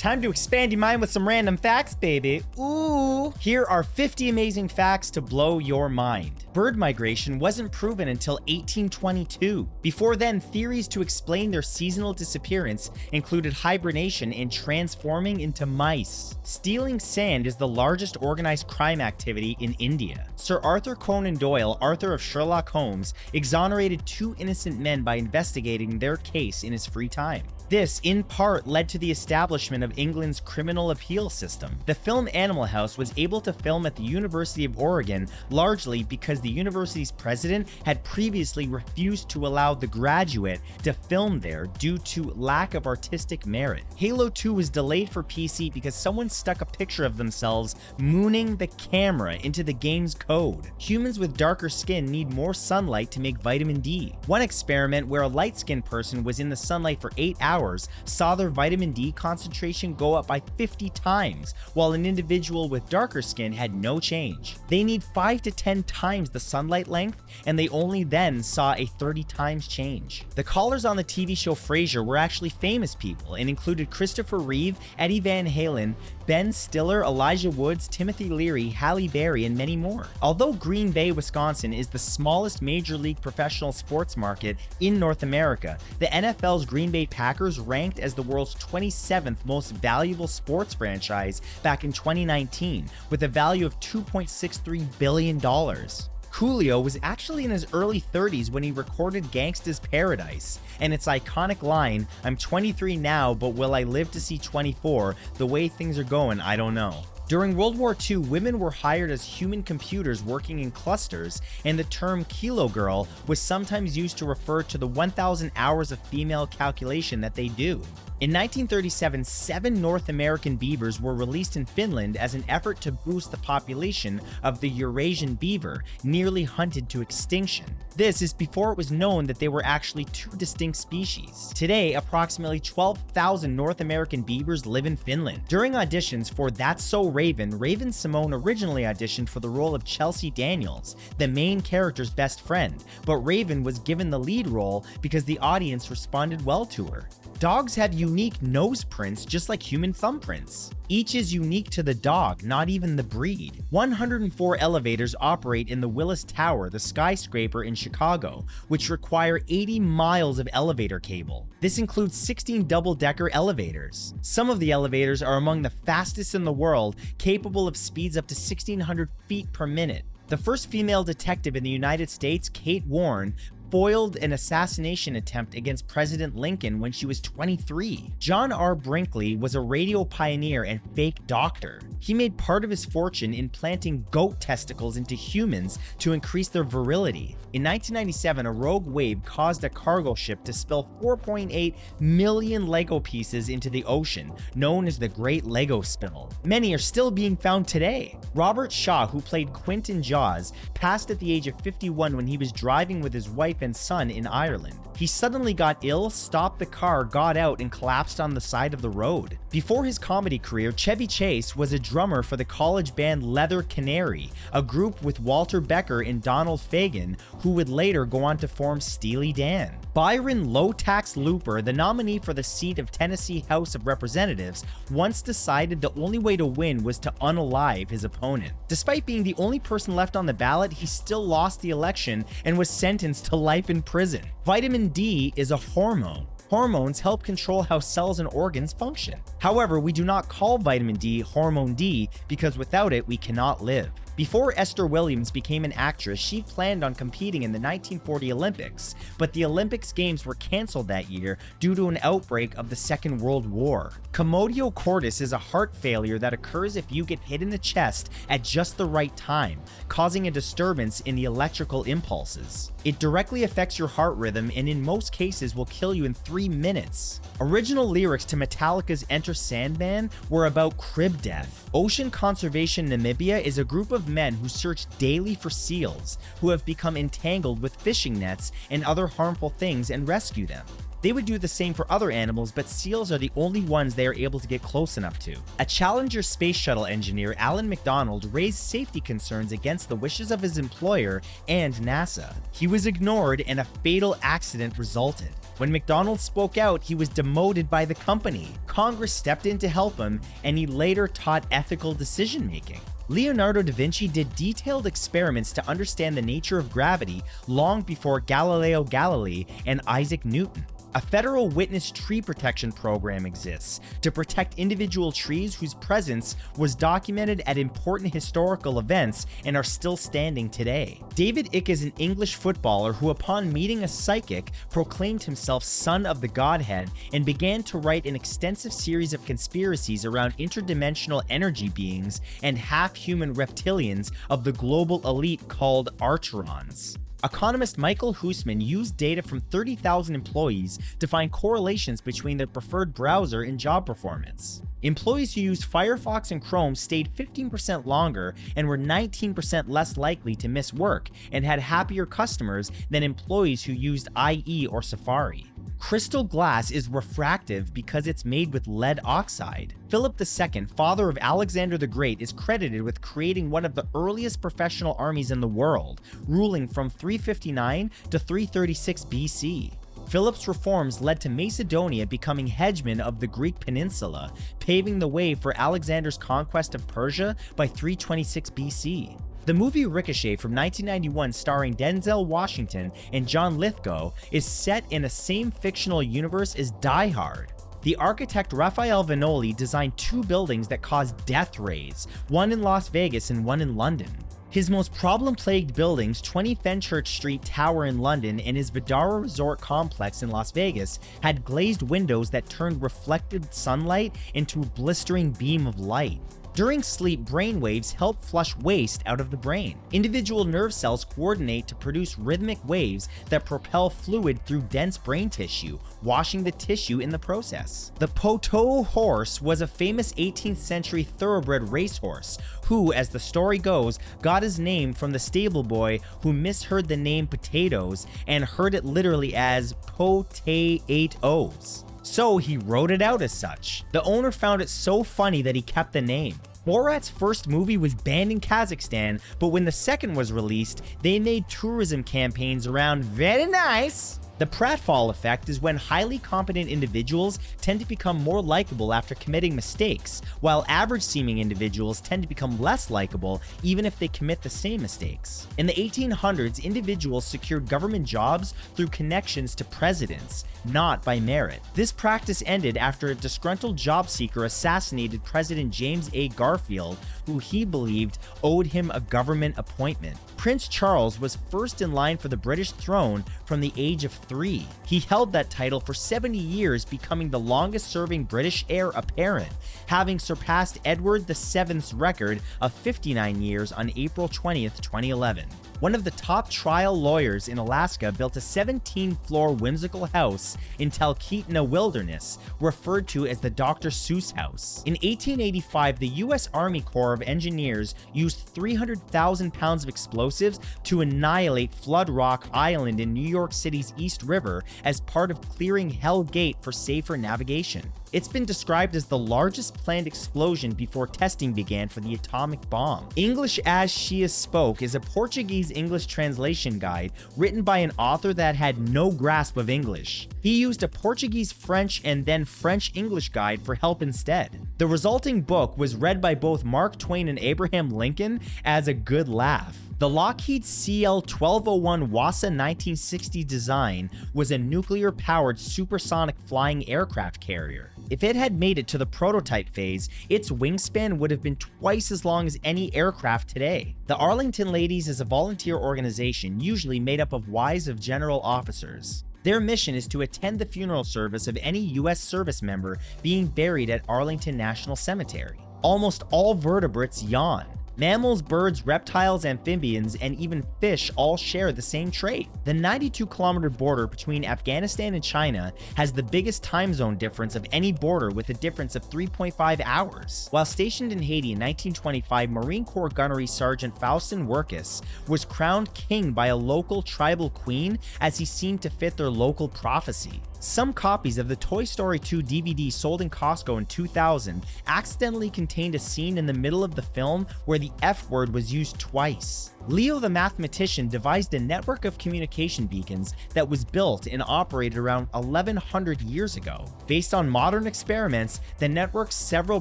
Time to expand your mind with some random facts, baby. Ooh! Here are 50 amazing facts to blow your mind. Bird migration wasn't proven until 1822. Before then, theories to explain their seasonal disappearance included hibernation and transforming into mice. Stealing sand is the largest organized crime activity in India. Sir Arthur Conan Doyle, Arthur of Sherlock Holmes, exonerated 2 innocent men by investigating their case in his free time. This, in part, led to the establishment of England's criminal appeal system. The film Animal House was able to film at the University of Oregon largely because the university's president had previously refused to allow The Graduate to film there due to lack of artistic merit. Halo 2 was delayed for PC because someone stuck a picture of themselves mooning the camera into the game's code. Humans with darker skin need more sunlight to make vitamin D. One experiment where a light-skinned person was in the sunlight for 8 hours saw their vitamin D concentration go up by 50 times, while an individual with darker skin had no change. They need 5 to 10 times the sunlight length, and they only then saw a 30 times change. The callers on the TV show Frasier were actually famous people and included Christopher Reeve, Eddie Van Halen, Ben Stiller, Elijah Woods, Timothy Leary, Halle Berry, and many more. Although Green Bay, Wisconsin is the smallest major league professional sports market in North America, the NFL's Green Bay Packers ranked as the world's 27th most valuable sports franchise back in 2019, with a value of $2.63 billion. Coolio was actually in his early 30s when he recorded Gangsta's Paradise, and its iconic line, "I'm 23 now, but will I live to see 24? The way things are going, I don't know." During World War II, women were hired as human computers working in clusters, and the term Kilo Girl was sometimes used to refer to the 1,000 hours of female calculation that they do. In 1937, 7 North American beavers were released in Finland as an effort to boost the population of the Eurasian beaver, nearly hunted to extinction. This is before it was known that they were actually 2 distinct species. Today, approximately 12,000 North American beavers live in Finland. During auditions for That's So Raven, Raven-Symoné originally auditioned for the role of Chelsea Daniels, the main character's best friend, but Raven was given the lead role because the audience responded well to her. Dogs have unique nose prints just like human thumbprints. Each is unique to the dog, not even the breed. 104 elevators operate in the Willis Tower, the skyscraper in Chicago, which require 80 miles of elevator cable. This includes 16 double-decker elevators. Some of the elevators are among the fastest in the world, capable of speeds up to 1,600 feet per minute. The first female detective in the United States, Kate Warren, foiled an assassination attempt against President Lincoln when she was 23. John R. Brinkley was a radio pioneer and fake doctor. He made part of his fortune in planting goat testicles into humans to increase their virility. In 1997, a rogue wave caused a cargo ship to spill 4.8 million Lego pieces into the ocean, known as the Great Lego Spill. Many are still being found today. Robert Shaw, who played Quint in Jaws, passed at the age of 51 when he was driving with his wife and son in Ireland. He suddenly got ill, stopped the car, got out, and collapsed on the side of the road. Before his comedy career, Chevy Chase was a drummer for the college band Leather Canary, a group with Walter Becker and Donald Fagen, who would later go on to form Steely Dan. Byron Low-Tax Looper, the nominee for the seat of Tennessee House of Representatives, once decided the only way to win was to unalive his opponent. Despite being the only person left on the ballot, he still lost the election and was sentenced to life in prison. Vitamin D is a hormone. Hormones help control how cells and organs function. However, we do not call vitamin D hormone D because without it, we cannot live. Before Esther Williams became an actress, she planned on competing in the 1940 Olympics, but the Olympics Games were canceled that year due to an outbreak of the Second World War. Commotio cordis is a heart failure that occurs if you get hit in the chest at just the right time, causing a disturbance in the electrical impulses. It directly affects your heart rhythm and in most cases will kill you in 3 minutes. Original lyrics to Metallica's Enter Sandman were about crib death. Ocean Conservation Namibia is a group of men who search daily for seals who have become entangled with fishing nets and other harmful things and rescue them. They would do the same for other animals, but seals are the only ones they are able to get close enough to. A Challenger space shuttle engineer, Alan McDonald, raised safety concerns against the wishes of his employer and NASA. He was ignored and a fatal accident resulted. When McDonald spoke out, he was demoted by the company. Congress stepped in to help him, and he later taught ethical decision-making. Leonardo da Vinci did detailed experiments to understand the nature of gravity long before Galileo Galilei and Isaac Newton. A federal witness tree protection program exists to protect individual trees whose presence was documented at important historical events and are still standing today. David Icke is an English footballer who, upon meeting a psychic, proclaimed himself son of the Godhead and began to write an extensive series of conspiracies around interdimensional energy beings and half-human reptilians of the global elite called Archerons. Economist Michael Huisman used data from 30,000 employees to find correlations between their preferred browser and job performance. Employees who used Firefox and Chrome stayed 15% longer and were 19% less likely to miss work and had happier customers than employees who used IE or Safari. Crystal glass is refractive because it's made with lead oxide. Philip II, father of Alexander the Great, is credited with creating one of the earliest professional armies in the world, ruling from 359 to 336 BC. Philip's reforms led to Macedonia becoming hegemon of the Greek peninsula, paving the way for Alexander's conquest of Persia by 326 BC. The movie Ricochet from 1991, starring Denzel Washington and John Lithgow, is set in the same fictional universe as Die Hard. The architect Raphael Vanoli designed two buildings that caused death rays, one in Las Vegas and one in London. His most problem-plagued buildings, 20 Fenchurch Street Tower in London and his Vdara Resort Complex in Las Vegas, had glazed windows that turned reflected sunlight into a blistering beam of light. During sleep, brainwaves help flush waste out of the brain. Individual nerve cells coordinate to produce rhythmic waves that propel fluid through dense brain tissue, washing the tissue in the process. The Poteau horse was a famous 18th century thoroughbred racehorse who, as the story goes, got his name from the stable boy who misheard the name potatoes and heard it literally as potatoes. So he wrote it out as such. The owner found it so funny that he kept the name. Borat's first movie was banned in Kazakhstan, but when the second was released, they made tourism campaigns around very nice. The pratfall effect is when highly competent individuals tend to become more likable after committing mistakes, while average-seeming individuals tend to become less likable even if they commit the same mistakes. In the 1800s, individuals secured government jobs through connections to presidents, not by merit. This practice ended after a disgruntled job seeker assassinated President James A. Garfield, who he believed owed him a government appointment. Prince Charles was first in line for the British throne from the age of 3. He held that title for 70 years, becoming the longest-serving British heir apparent, having surpassed Edward VII's record of 59 years on April 20th, 2011. One of the top trial lawyers in Alaska built a 17-floor whimsical house in Talkeetna Wilderness, referred to as the Dr. Seuss House. In 1885, the U.S. Army Corps of Engineers used 300,000 pounds of explosives to annihilate Flood Rock Island in New York City's East River as part of clearing Hell Gate for safer navigation. It's been described as the largest planned explosion before testing began for the atomic bomb. English as She Is Spoke is a Portuguese-English translation guide written by an author that had no grasp of English. He used a Portuguese-French and then French-English guide for help instead. The resulting book was read by both Mark Twain and Abraham Lincoln as a good laugh. The Lockheed CL-1201 WASA 1960 design was a nuclear-powered supersonic flying aircraft carrier. If it had made it to the prototype phase, its wingspan would have been twice as long as any aircraft today. The Arlington Ladies is a volunteer organization usually made up of wives of general officers. Their mission is to attend the funeral service of any U.S. service member being buried at Arlington National Cemetery. Almost all vertebrates yawn. Mammals, birds, reptiles, amphibians, and even fish all share the same trait. The 92-kilometer border between Afghanistan and China has the biggest time zone difference of any border, with a difference of 3.5 hours. While stationed in Haiti in 1925, Marine Corps Gunnery Sergeant Faustin Workus was crowned king by a local tribal queen as he seemed to fit their local prophecy. Some copies of the Toy Story 2 DVD sold in Costco in 2000 accidentally contained a scene in the middle of the film where the F word was used twice. Leo the mathematician devised a network of communication beacons that was built and operated around 1100 years ago. Based on modern experiments, the network's several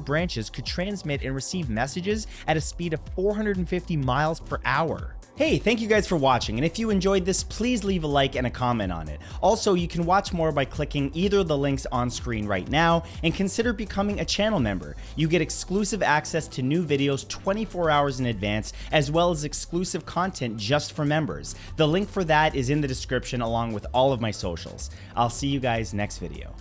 branches could transmit and receive messages at a speed of 450 miles per hour. Hey, thank you guys for watching, and if you enjoyed this, please leave a like and a comment on it. Also, you can watch more by clicking either of the links on screen right now, and consider becoming a channel member. You get exclusive access to new videos 24 hours in advance, as well as exclusive content just for members. The link for that is in the description along with all of my socials. I'll see you guys next video.